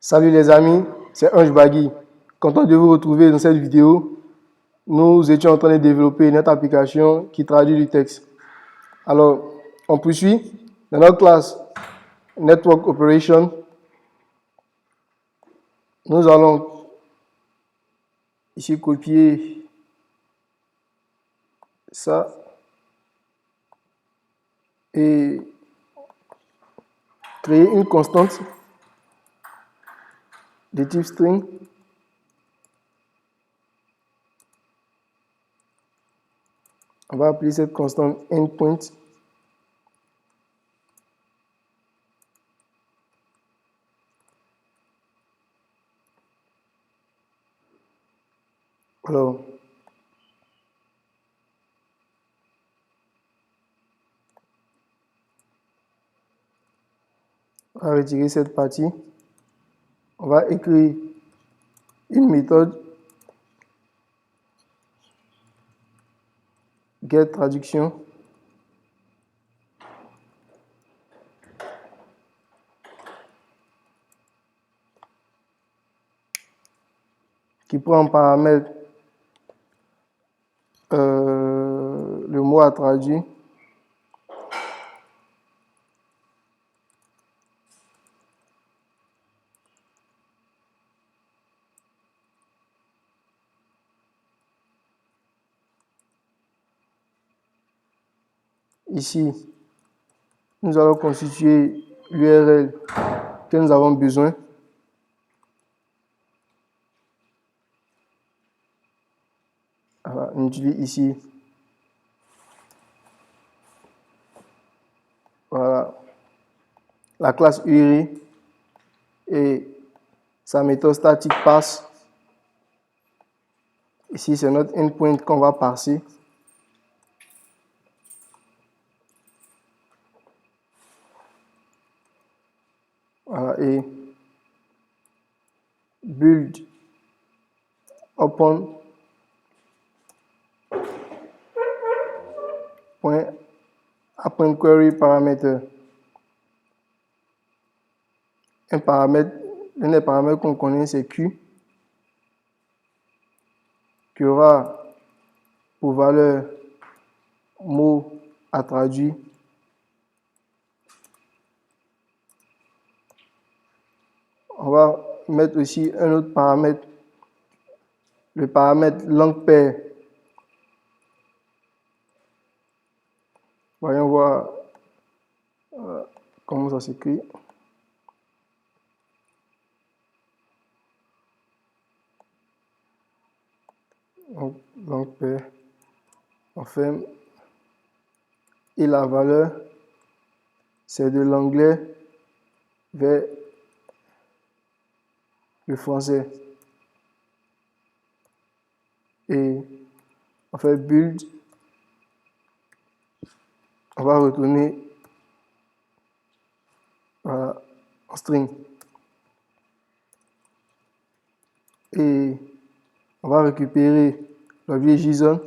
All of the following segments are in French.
Salut les amis, c'est Ange Bagui. Content de vous retrouver dans cette vidéo. Nous étions en train de développer notre application qui traduit du texte. Alors, on poursuit. Dans notre classe Network Operation, nous allons ici copier ça et créer une constante de type string. On va appeler cette constante endpoint. Alors, on va retirer cette partie. On va écrire une méthode getTraduction qui prend en paramètre le mot à traduire. Ici, nous allons constituer l'URL que nous avons besoin. Alors, on utilise ici voilà, la classe URI et sa méthode statique pass. Ici, c'est notre endpoint qu'on va parser. Voilà, et build open point append query paramètre. L'un des paramètres qu'on connaît, c'est Q, qui aura pour valeur mot à traduire. On va mettre aussi un autre paramètre, le paramètre langue paire. Voyons voir comment ça s'écrit. Donc, langue paire. On ferme. Et la valeur, c'est de l'anglais vers le français. Et on fait build. On va retourner en string. Et on va récupérer l'objet JSON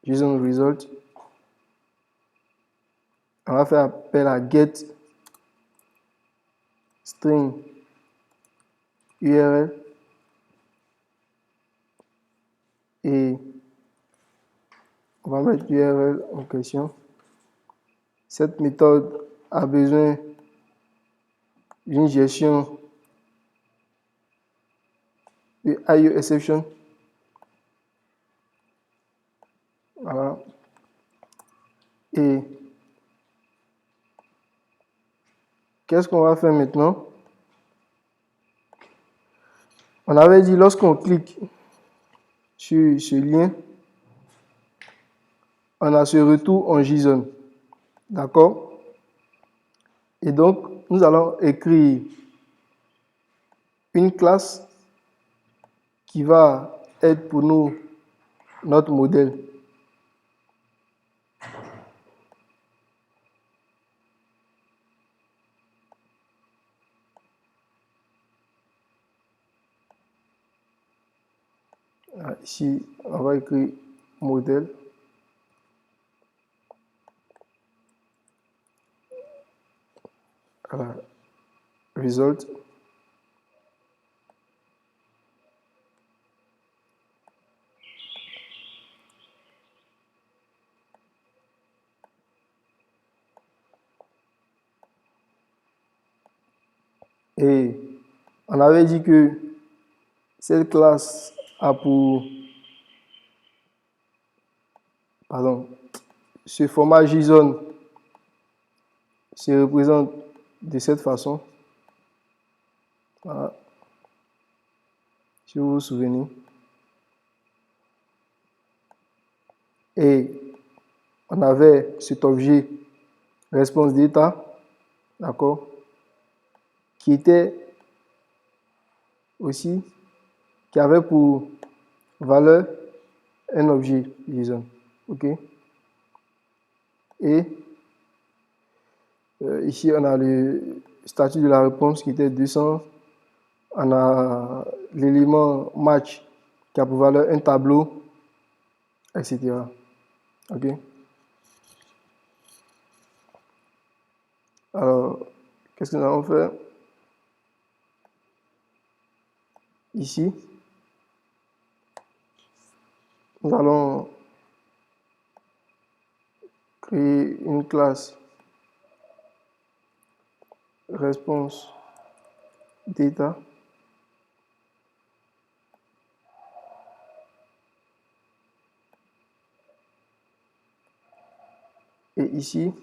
result. On va faire appel à get string URL et on va mettre l'URL en question. Cette méthode a besoin d'une gestion de IOException. Voilà. Et qu'est-ce qu'on va faire maintenant? On avait dit lorsqu'on clique sur ce lien, on a ce retour en JSON. D'accord? Et donc, nous allons écrire une classe qui va être pour nous notre modèle. Ici, on va écrire modèle. Voilà. result. Et on avait dit que cette classe a pour, pardon, ce format JSON se représente de cette façon. Voilà. Si vous vous souvenez. Et on avait cet objet response data, d'accord, qui était aussi, qui avait pour valeur un objet JSON. OK? Et ici, on a le statut de la réponse qui était 200. On a l'élément match qui a pour valeur un tableau, etc. OK? Alors, qu'est-ce que nous allons faire? Ici, nous allons créer une classe response data. Et ici,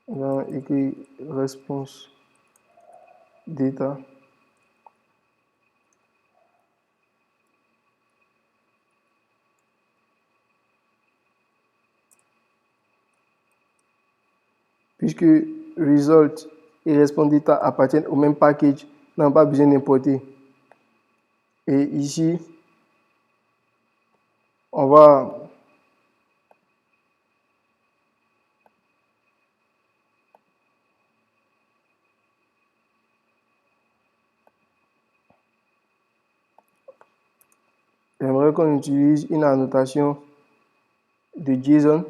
on va écrire response data. Puisque result et response data appartiennent au même package, nous n'avons pas besoin d'importer. Et ici, on va j'aimerais qu'on utilise une annotation de JSON.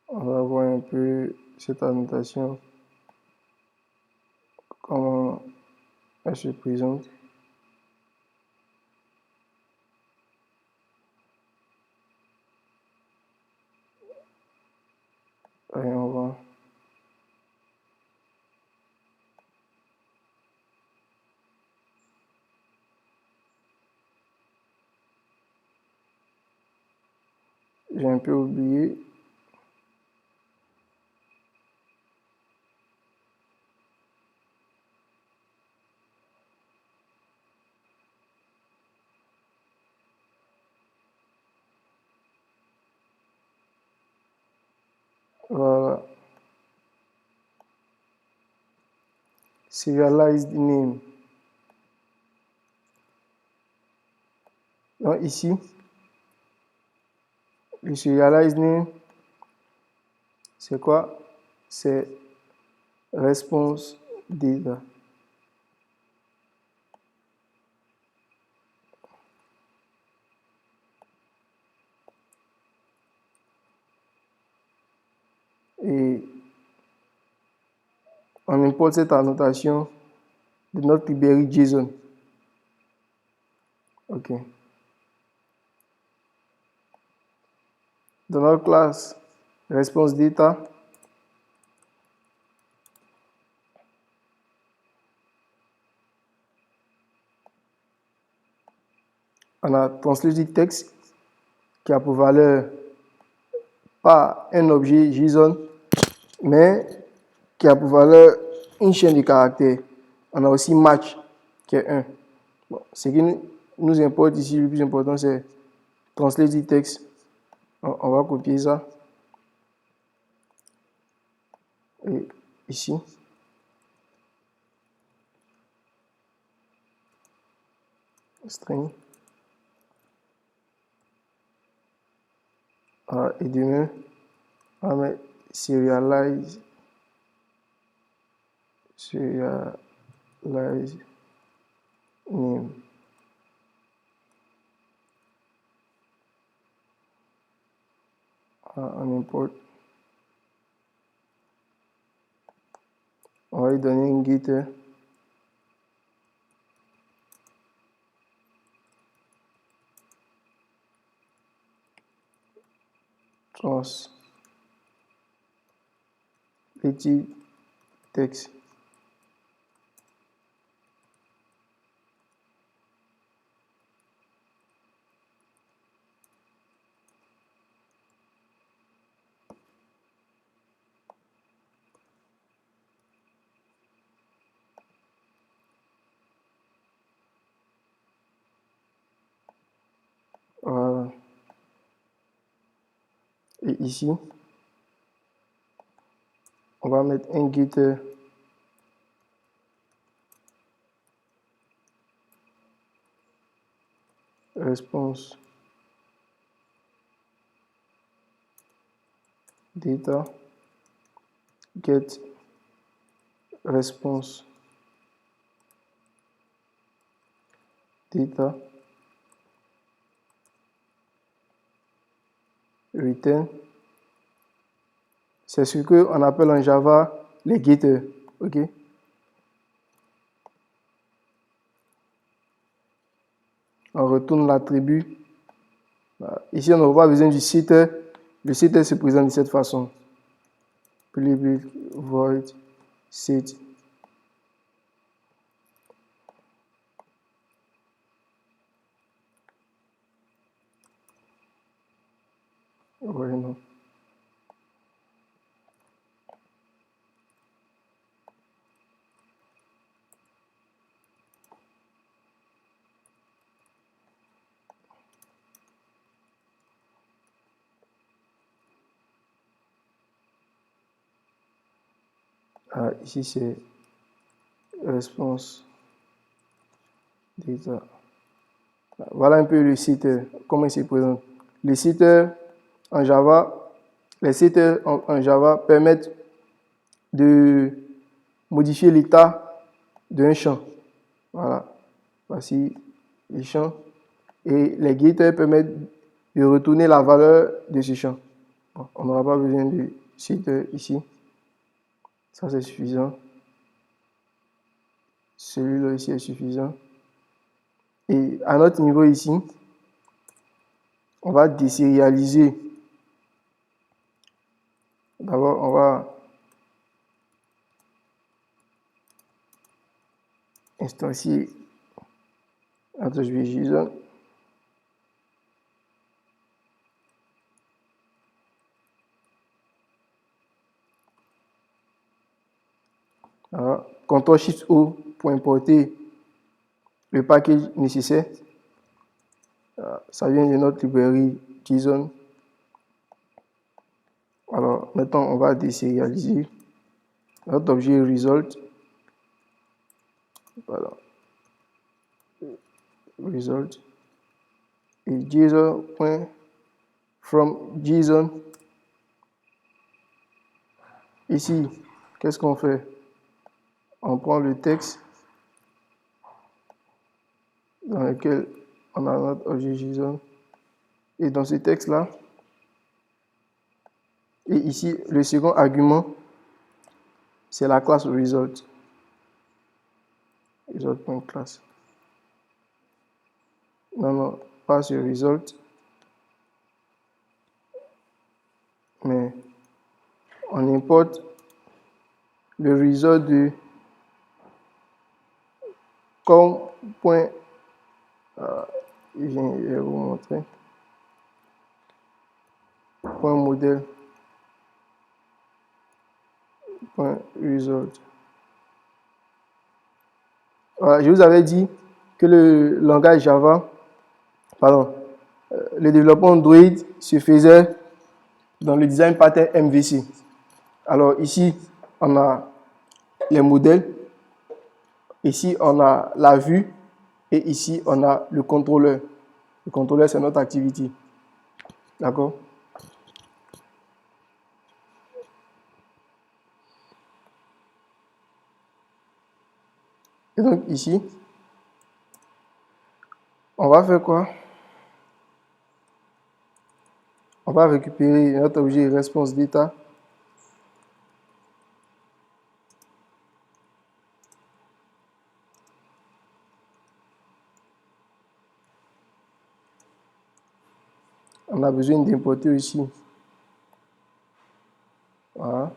On va voir un peu cette annotation, comment elle se présente. Allez, on va. J'ai un peu oublié. Voilà. Serialized name. Donc ici, le serialized name, c'est quoi? C'est response data. Et on importe cette annotation de notre librairie JSON. OK. Dans notre classe response data, on a translated text qui a pour valeur pas un objet JSON, mais qui a pour valeur une chaîne de caractères. On a aussi match qui est 1. Bon, ce qui nous importe ici, le plus important, c'est translated text. On va copier ça. Et ici. String. Et demain, on va mettre serialize name. On importe. On va lui donner une getter. Translated text. Voilà. Et ici, on va mettre un getter response data get response data return. C'est ce qu'on appelle en Java les getters. OK? On retourne l'attribut. Ici, on n'aura pas besoin du setter. Le setter se présente de cette façon. Public void set. Ouais, non. Ici, c'est response data. Voilà un peu le setter, comment il se présente. Les setters en Java, les setters en Java permettent de modifier l'état d'un champ. Voilà. Voici les champs. Et les getters permettent de retourner la valeur de ce champ. Bon, on n'aura pas besoin de setter ici. Ça, c'est suffisant. Celui-là ici est suffisant. Et à notre niveau ici, on va désérialiser. D'abord, on va instancier attribut JSON. CTRL-SHIFT-O pour importer le package nécessaire. Ça vient de notre librairie JSON. Alors, maintenant, on va désérialiser notre objet result. Voilà. Result. Et JSON.from JSON. Ici, qu'est-ce qu'on fait? On prend le texte dans lequel on a notre objet JSON. Et dans ce texte-là, et ici, le second argument, c'est la classe result. Result.class. Non, pas ce result. Mais on importe le result de comme point. Je vais vous montrer. Point modèle. Point result. Voilà, je vous avais dit que le langage Java, le développement Android se faisait dans le design pattern MVC. Alors ici, on a les modèles. Ici, on a la vue. Et ici, on a le contrôleur. Le contrôleur, c'est notre activité. D'accord? Et donc ici, on va faire quoi? On va récupérer notre objet response data. On a besoin d'importer aussi. Voilà.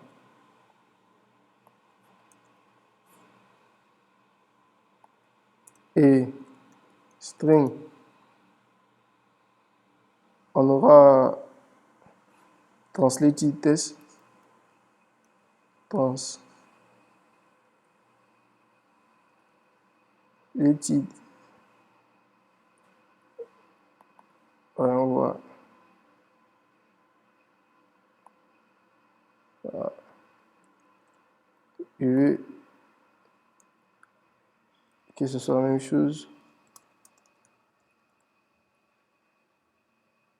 Et string, on aura translated test, translated, ouais, on voit. Voilà. Je veux que ce soit la même chose.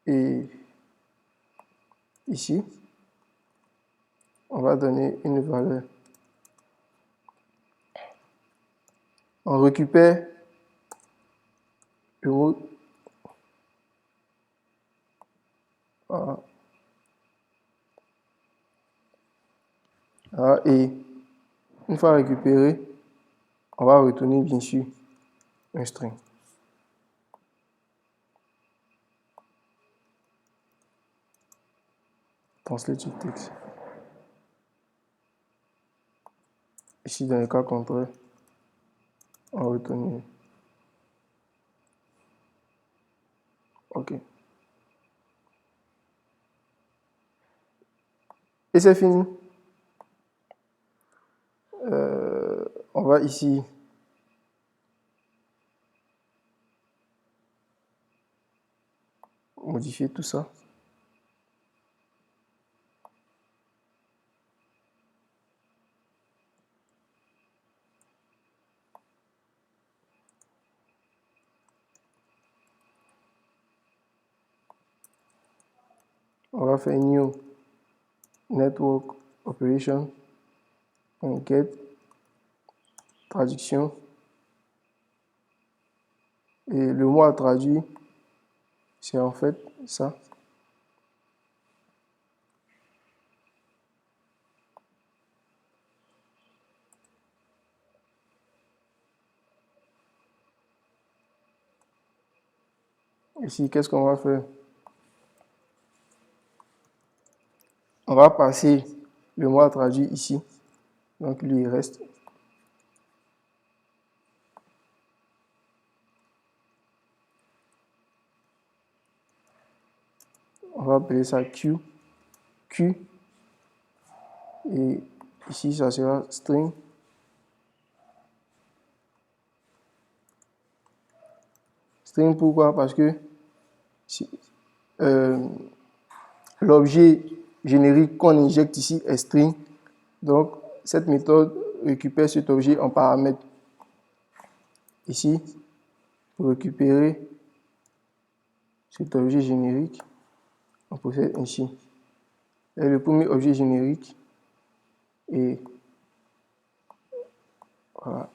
Et ici, on va donner une valeur. On récupère le mot. Voilà. Voilà. Et une fois récupéré, on va retourner bien sûr un string. Translate text. Ici, dans le cas contraire, on va retourner. OK. Et c'est fini. On va ici modifier tout ça. On va faire new network operation, on get traduction et le mot à traduire c'est en fait ça. Ici, qu'est-ce qu'on va faire? On va passer le mot à traduire ici. Donc, lui, il reste. On va appeler ça Q. Q. Et ici, ça sera string. String, pourquoi? Parce que l'objet générique qu'on injecte ici est string. Donc, cette méthode récupère cet objet en paramètre. Ici, pour récupérer cet objet générique, on procède ainsi. Et le premier objet générique et voilà.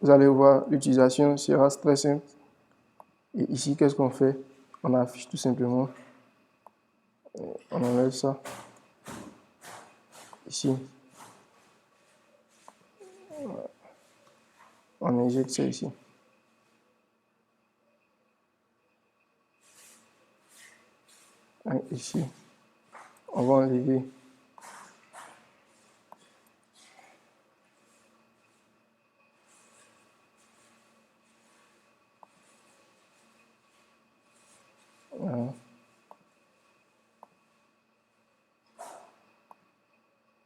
Vous allez voir, l'utilisation sera très simple. Et ici, qu'est-ce qu'on fait? On affiche tout simplement. On enlève ça. Ici. On injecte ça ici. Ici. On va enlever. Voilà.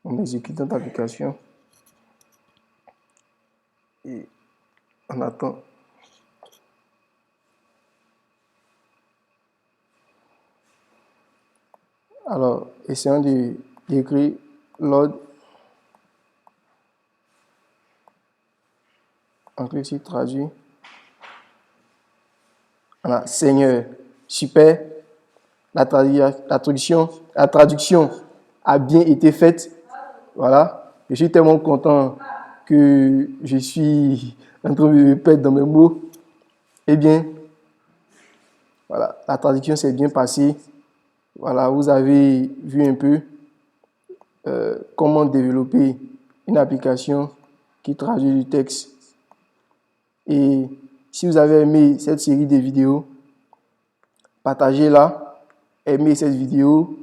On exécute notre application. Et on attend. Alors, essayons d'écrire load. On clique sur traduire. Voilà, Seigneur, super. La traduction a bien été faite. Voilà. Je suis tellement content que je suis en train de me perdre dans mes mots. Eh bien, Voilà, la traduction s'est bien passée. Voilà, vous avez vu un peu comment développer une application qui traduit du texte. Et si vous avez aimé cette série de vidéos, partagez-la, aimez cette vidéo,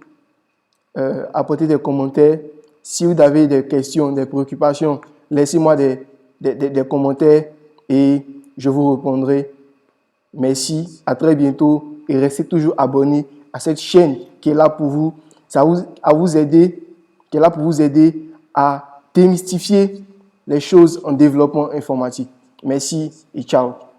apportez des commentaires. Si vous avez des questions, des préoccupations, laissez-moi des commentaires et je vous répondrai. Merci, à très bientôt et restez toujours abonnés à cette chaîne qui est là pour vous, qui est là pour vous aider à démystifier les choses en développement informatique. Merci et ciao.